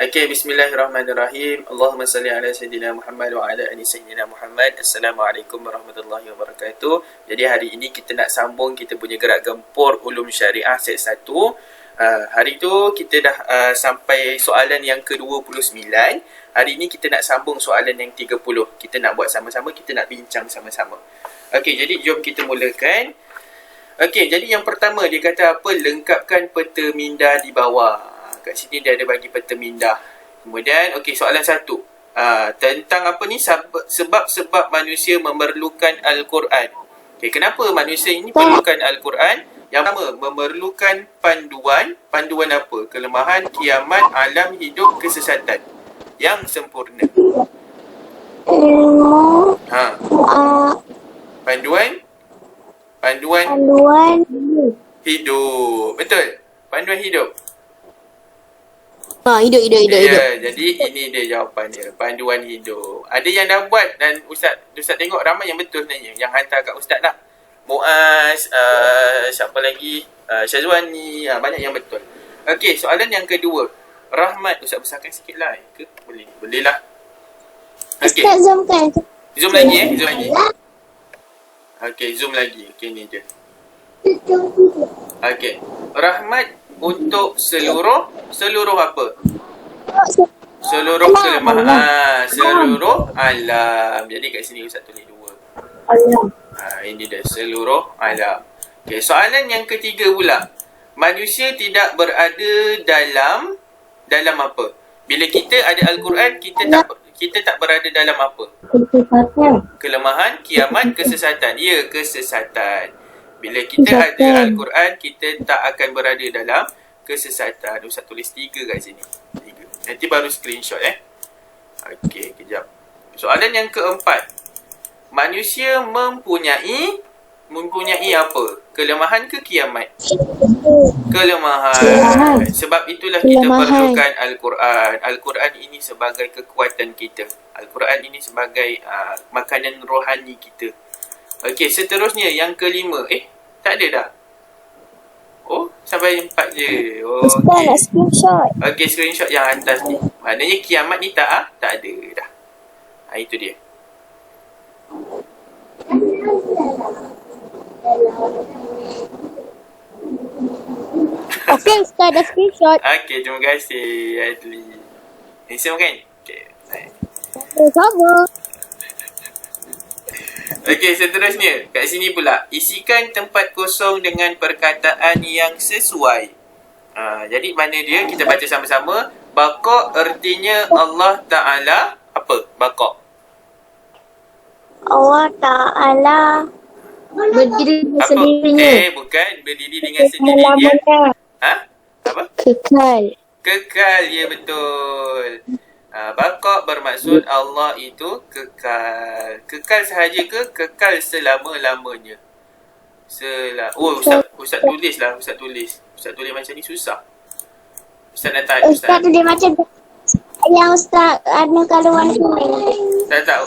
Okey, bismillahirrahmanirrahim. Allahumma salli ala Sayyidina Muhammad wa ala ali Sayyidina Muhammad. Assalamualaikum warahmatullahi wabarakatuh. Jadi hari ini kita nak sambung kita punya gerak gempur ulum syariah set 1. Hari tu kita dah sampai soalan yang ke-29. Hari ini kita nak sambung soalan yang 30. Kita nak buat sama-sama, kita nak bincang sama-sama. Okey, jadi jom kita mulakan. Okey, jadi yang pertama dia kata apa? Lengkapkan peta minda di bawah. Kat sini dia ada bagi peta minda. Kemudian, okey, soalan 1. Tentang apa ni? Sebab-sebab manusia memerlukan Al-Quran. Okey, kenapa manusia ini perlukan Al-Quran? Yang pertama, memerlukan panduan. Panduan apa? Kelemahan, kiamat, alam, hidup, kesesatan yang sempurna. Panduan hidup. Betul? Panduan hidup. Hidup. Ya, jadi ini dia jawapan dia. Panduan hidup. Ada yang dah buat dan Ustaz tengok ramai yang betul sebenarnya. Yang hantar kat Ustaz lah. Muaz, siapa lagi? Syazwani, banyak yang betul. Okey, soalan yang kedua. Rahmat, Ustaz besarkan sikit lah. Ke? Boleh? Boleh lah. Okey. Ustaz zoomkan. Zoom lagi Zoom lagi. Okey, zoom lagi. Okey, ni dia. Okey. Rahmat untuk seluruh apa? Seluruh kelemahan. Seluruh alam. Jadi kat sini Ustaz tulis 2. Alam. Ini dia, seluruh alam. Okey, soalan yang ketiga pula. Manusia tidak berada dalam apa? Bila kita ada Al-Quran, kita tak berada dalam apa? Kelemahan, kiamat, kesesatan. Ya, kesesatan. Bila kita ada Al-Quran, kita tak akan berada dalam kesesatan. Ustaz tulis 3 kat sini. 3. Nanti baru screenshot Okey, kejap. Soalan yang keempat. Manusia mempunyai apa? Kelemahan ke kiamat? Kelemahan. Sebab itulah kita perlukan Al-Quran. Al-Quran ini sebagai kekuatan kita. Al-Quran ini sebagai makanan rohani kita. Okey, seterusnya yang kelima. Tak ada dah. Oh, sampai 4 je. Ustaz nak screenshot. Okey, screenshot yang atas ni. Maknanya kiamat ni tak ada dah. Itu dia. Okey, Ustaz dah screenshot. Okey, terima kasih Adli. Handsome kan? Okey, baik. Sama. Okey, seterusnya. Kat sini pula. Isikan tempat kosong dengan perkataan yang sesuai. Jadi mana dia? Kita baca sama-sama. Baqa' artinya Allah Ta'ala. Apa? Baqa'. Allah Ta'ala berdiri dengan sendirinya. Bukan. Berdiri dengan sendirinya. Apa? Kekal, ya betul. Baqa' bermaksud Allah itu kekal. Kekal sahaja ke kekal selama-lamanya? Ustaz tulis lah. Ustaz tulis macam ni susah. Ustaz nak tanya. Ustaz tulis macam yang Ustaz ada kalau warna kuning. Tak.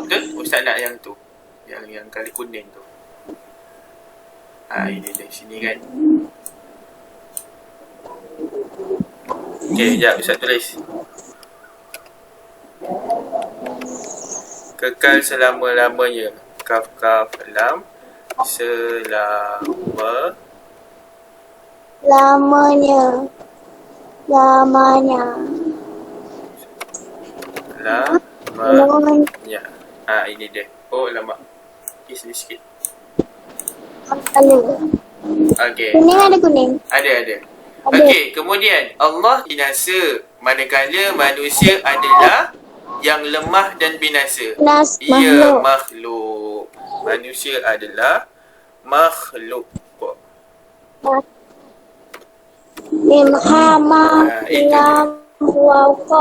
Betul? Ustaz nak yang tu. Yang kali kuning tu. Ini dari sini kan. Okey, sekejap Ustaz tulis. Kekal selama-lamanya. Kaf lam. Lamanya. Ini dia. Oh, lama. Sikit. Okey. Kuning ada kuning. Ada. Okey, kemudian Allah binasa manakala manusia adalah yang lemah dan binasa. Ia makhluk. Manusia adalah makhluk.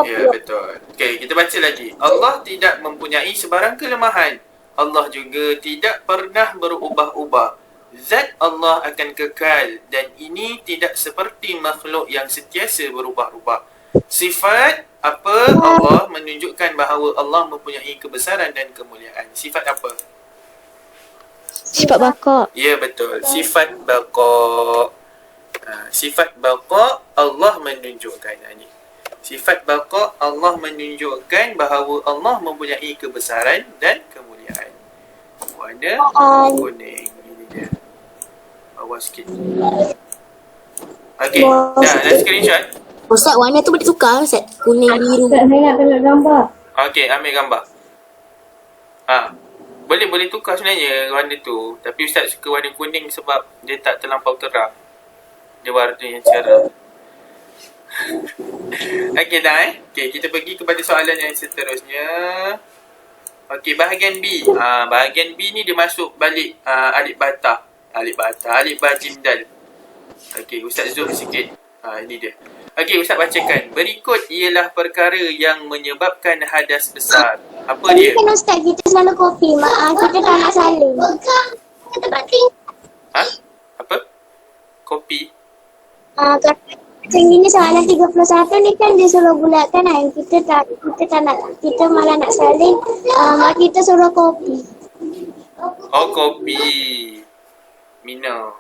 Ya, betul. Okey, kita baca lagi. Allah tidak mempunyai sebarang kelemahan. Allah juga tidak pernah berubah-ubah. Zat Allah akan kekal dan ini tidak seperti makhluk yang sentiasa berubah-ubah. Sifat apa? Allah menunjukkan bahawa Allah mempunyai kebesaran dan kemuliaan. Sifat apa? Sifat baqa'. Ya, betul. Sifat baqa'. Sifat baqa' Allah menunjukkan ni. Sifat baqa Allah menunjukkan bahawa Allah mempunyai kebesaran dan kemuliaan. Warna kuning. Ini dia. Bawah sikit. Okey. Dah screenshot. Ustaz, warna tu boleh tukar Ustaz? Kuning, biru. Saya nak tengok gambar. Okey, ambil gambar. Boleh tukar sebenarnya warna tu. Tapi Ustaz suka warna kuning sebab dia tak terlampau terang. Dia warna yang cerah. Okey dah Okey, kita pergi kepada soalan yang seterusnya. Okey, bahagian B. Bahagian B ni dia masuk balik alif bata. Alif ba jim dal. Okey, Ustaz zoom sikit. Ini dia. Okey, Ustaz bacakan. Berikut ialah perkara yang menyebabkan hadas besar. Apa dia? Kan Ustaz, kita selalu kopi. Kita tak nak saling. Kita tak tinggal. Apa? Kopi? Macam ini soalan 31 ni kan dia suruh bulatkan kan. Kita tak nak, kita malah nak saling. Kita suruh kopi. Oh, kopi. Minum.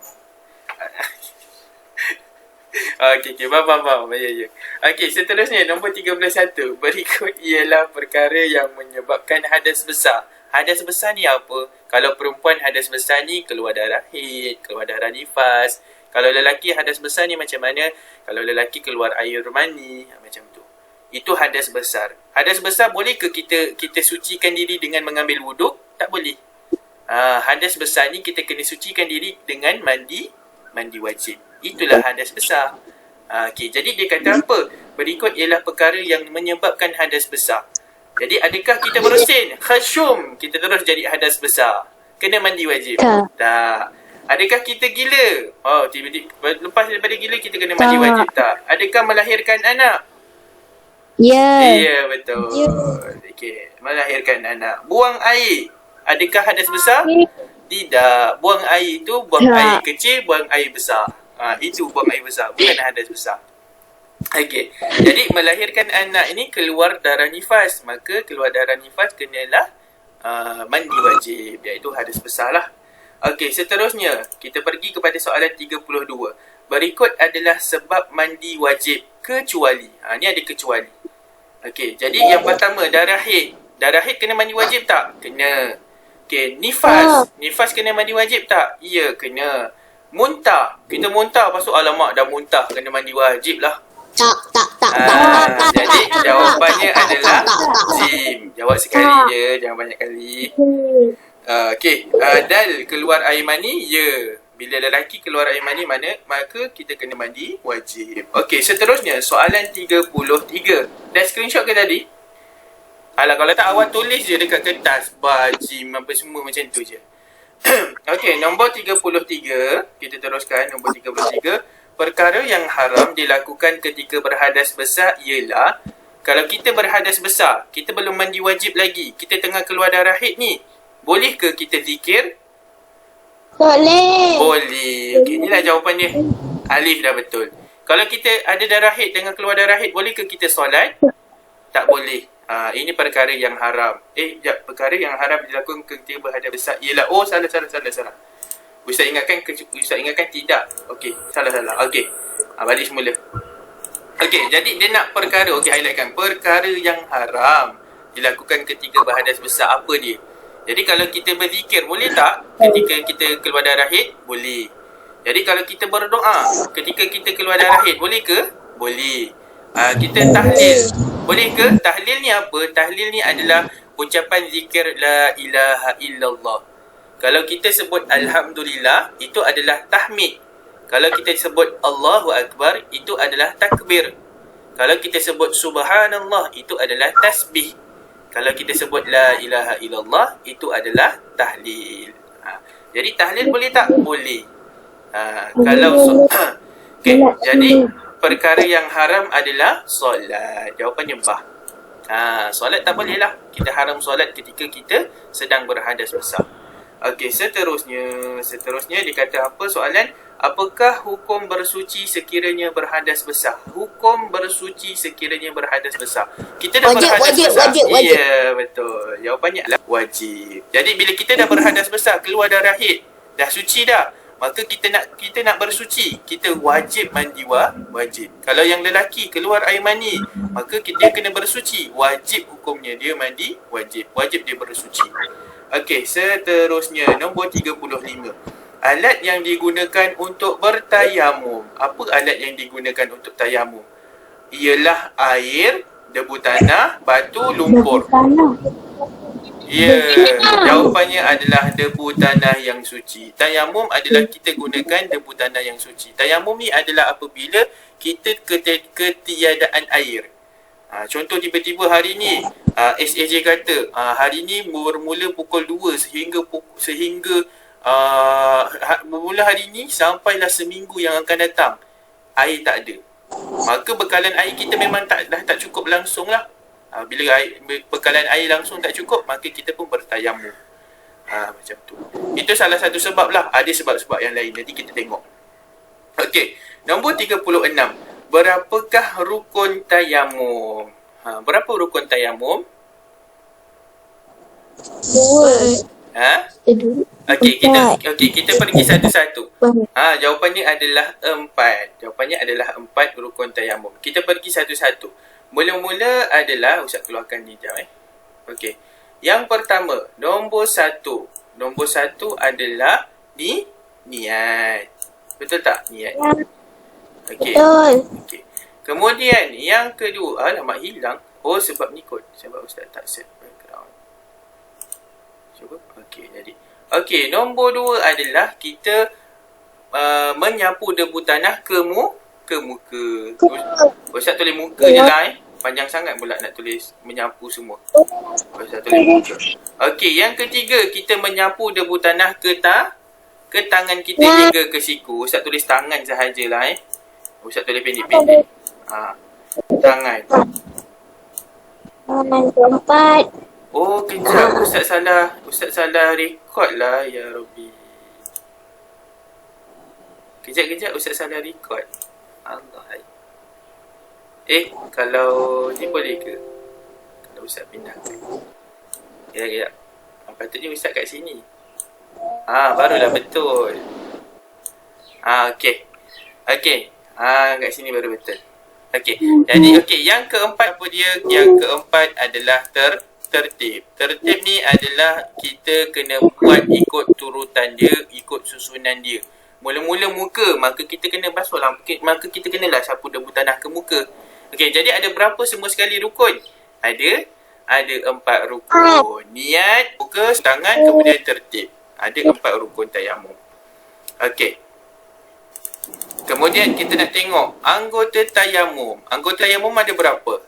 Okey, faham. Ya. Okey, seterusnya nombor 31. Berikut ialah perkara yang menyebabkan hadas besar. Hadas besar ni apa? Kalau perempuan hadas besar ni keluar darah haid, keluar darah nifas. Kalau lelaki hadas besar ni macam mana? Kalau lelaki keluar air mani, macam tu. Itu hadas besar. Hadas besar boleh ke kita sucikan diri dengan mengambil wuduk? Tak boleh. Hadas besar ni kita kena sucikan diri dengan mandi wajib. Itulah hadas besar. Okey, jadi dia kata apa? Berikut ialah perkara yang menyebabkan hadas besar. Jadi adakah kita bersin? Khasyum, kita terus jadi hadas besar. Kena mandi wajib? Tak. Adakah kita gila? Oh, tiba-tiba lepas daripada gila kita kena mandi wajib? Tak. Adakah melahirkan anak? Ya, betul. Okey, melahirkan anak. Buang air. Adakah hadas besar? Tidak. Buang air itu buang air kecil, buang air besar. Itu buang air besar, bukan hadas besar. Okey. Jadi melahirkan anak ini keluar darah nifas, maka keluar darah nifas kenalah mandi wajib, iaitu hadas besar lah. Okey, seterusnya kita pergi kepada soalan 32. Berikut adalah sebab mandi wajib kecuali. Ni ada kecuali. Okey, jadi yang pertama darah haid. Darah haid kena mandi wajib tak? Kena. Okey, nifas. Nifas kena mandi wajib tak? Ya, kena. Muntah. Kita muntah lepas tu alamak dah muntah, kena mandi wajib lah. Tak. Jadi jawapannya adalah Jim. Jawab sekali je, jangan banyak kali. Okey, dal keluar air mani, ya. Bila lelaki keluar air mani maka kita kena mandi wajib. Okey, seterusnya soalan 33. Dah screenshot ke tadi? Alah, kalau tak awak tulis je dekat kertas, bajim apa semua macam tu je. Okey, nombor 33, kita teruskan nombor 33. Perkara yang haram dilakukan ketika berhadas besar ialah kalau kita berhadas besar, kita belum mandi wajib lagi, kita tengah keluar darah haid ni, boleh ke kita zikir? Boleh. Boleh. Okey, inilah jawapan dia. Alif dah betul. Kalau kita ada darah haid, tengah keluar darah haid, boleh ke kita solat? Tak boleh. Ini perkara yang haram. Perkara yang haram dilakukan ketika berhadas besar ialah, salah. Ustaz ingatkan tidak. Okey, salah. Okey. Balik semula. Okey, jadi dia nak perkara, highlightkan. Perkara yang haram dilakukan ketika berhadas besar, apa dia? Jadi kalau kita berzikir, boleh tak ketika kita keluar darah haid? Boleh. Jadi kalau kita berdoa ketika kita keluar darah haid, boleh ke? Boleh. Kita tahlil, boleh ke? Tahlil ni apa? Tahlil ni adalah ucapan zikir la ilaha illallah. Kalau kita sebut alhamdulillah, itu adalah tahmid. Kalau kita sebut Allahu Akbar, itu adalah takbir. Kalau kita sebut subhanallah, itu adalah tasbih. Kalau kita sebut la ilaha illallah, itu adalah tahlil. Jadi tahlil boleh tak? Boleh. Okay, jadi perkara yang haram adalah solat. Jawapannya bah. Solat tak boleh lah. Kita haram solat ketika kita sedang berhadas besar. Okey, seterusnya dia kata apa soalan? Apakah hukum bersuci sekiranya berhadas besar? Hukum bersuci sekiranya berhadas besar. Kita dah berhadas besar. Ya, betul. Jawapannya adalah wajib. Jadi bila kita dah berhadas besar, keluar darah haid, dah suci dah. maka kita nak bersuci, kita wajib mandi wajib. Kalau yang lelaki keluar air mani, maka kita kena bersuci, wajib hukumnya dia mandi wajib dia bersuci. Okey, seterusnya nombor 35. Alat yang digunakan untuk bertayamum. Apa alat yang digunakan untuk tayamum? Ialah air, debu tanah, batu, lumpur. Ya, jawapannya adalah debu tanah yang suci. Tayamum adalah kita gunakan debu tanah yang suci. Tayamum ni adalah apabila kita ketiadaan air. Contoh tiba-tiba hari ni SAJ kata hari ni bermula pukul 2 sehingga bermula hari ni sampailah seminggu yang akan datang air tak ada. Maka bekalan air kita memang dah tak cukup langsung lah. Bila bekalan air langsung tak cukup, maka kita pun bertayamum. Macam tu. Itu salah satu sebab lah. Ada sebab-sebab yang lain. Nanti kita tengok. Okey. Nombor 36. Berapakah rukun tayamum? Berapa rukun tayamum? 2. Okey, kita pergi satu-satu. Jawapannya adalah 4. Jawapannya adalah 4 rukun tayamum. Kita pergi satu-satu. Mula-mula adalah Ustaz keluarkan ni jap Okey. Yang pertama, nombor 1. Nombor 1 adalah niat. Betul tak? Niat. Okey. Betul. Okey. Kemudian yang kedua, alamak hilang. Oh, sebab ni kot. Sebab Ustaz tak set background. Cuba. Okey, jadi. Okey, nombor 2 adalah kita menyapu debu tanah ke muka. Ustaz tulis muka je lah Panjang sangat pula nak tulis menyapu semua. Ustaz tulis muka. Okey, yang ketiga kita menyapu debu tanah ke tangan kita hingga ke siku. Ustaz tulis tangan sahajalah Ustaz tulis pendek-pendek. Tangan. Keempat. Oh, kejap. Ustaz salah record lah. Ya Rabbi. Kejap. Ustaz salah record. Allah. Kalau ni boleh ke? Kalau Ustaz pindah. Kejap. Patutnya Ustaz kat sini. Barulah betul. Okey. Kat sini baru betul. Okey. Jadi yang keempat apa dia? Yang keempat adalah tertib. Tertib ni adalah kita kena buat ikut turutan dia, ikut susunan dia. Mula-mula muka, maka kita kena basuh lah. Maka kita kenalah sapu debu tanah ke muka. Okey, jadi ada berapa semua sekali rukun? Ada 4 rukun. Niat, muka, tangan, kemudian tertib. Ada 4 rukun tayamum. Okey. Kemudian kita nak tengok anggota tayamum. Anggota tayamum ada berapa?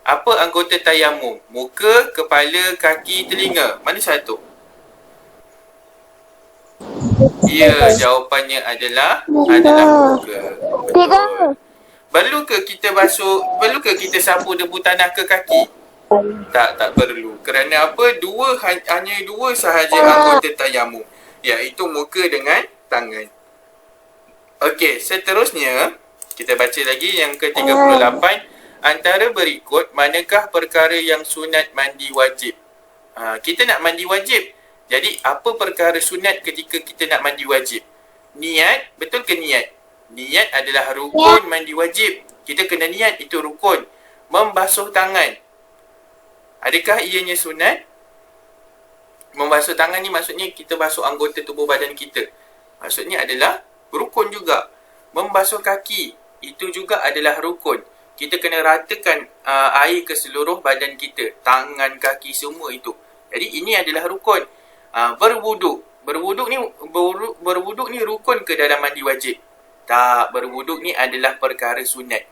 Apa anggota tayamum? Muka, kepala, kaki, telinga. Mana satu? Ya, jawapannya adalah muka. Betul. Perlu ke kita sapu debu tanah ke kaki? Tak perlu. Kerana apa? Hanya dua sahaja anggota tayamum, iaitu muka dengan tangan. Okey, seterusnya kita baca lagi yang ke-38. Antara berikut manakah perkara yang sunat mandi wajib? Kita nak mandi wajib. Jadi apa perkara sunat ketika kita nak mandi wajib? Niat, betul ke niat? Niat adalah rukun mandi wajib. Kita kena niat, itu rukun. Membasuh tangan. Adakah ianya sunat? Membasuh tangan ni maksudnya kita basuh anggota tubuh badan kita. Maksudnya adalah rukun juga. Membasuh kaki, itu juga adalah rukun. Kita kena ratakan air ke seluruh badan kita. Tangan, kaki, semua itu. Jadi ini adalah rukun. Berwuduk. Berwuduk ni rukun ke dalam mandi wajib? Tak, berwuduk ni adalah perkara sunat.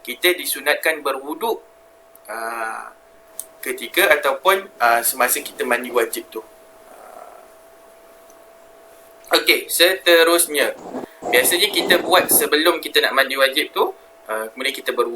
Kita disunatkan berwuduk ketika ataupun semasa kita mandi wajib tu. Okey, seterusnya. Biasanya kita buat sebelum kita nak mandi wajib tu, kemudian kita berwuduk.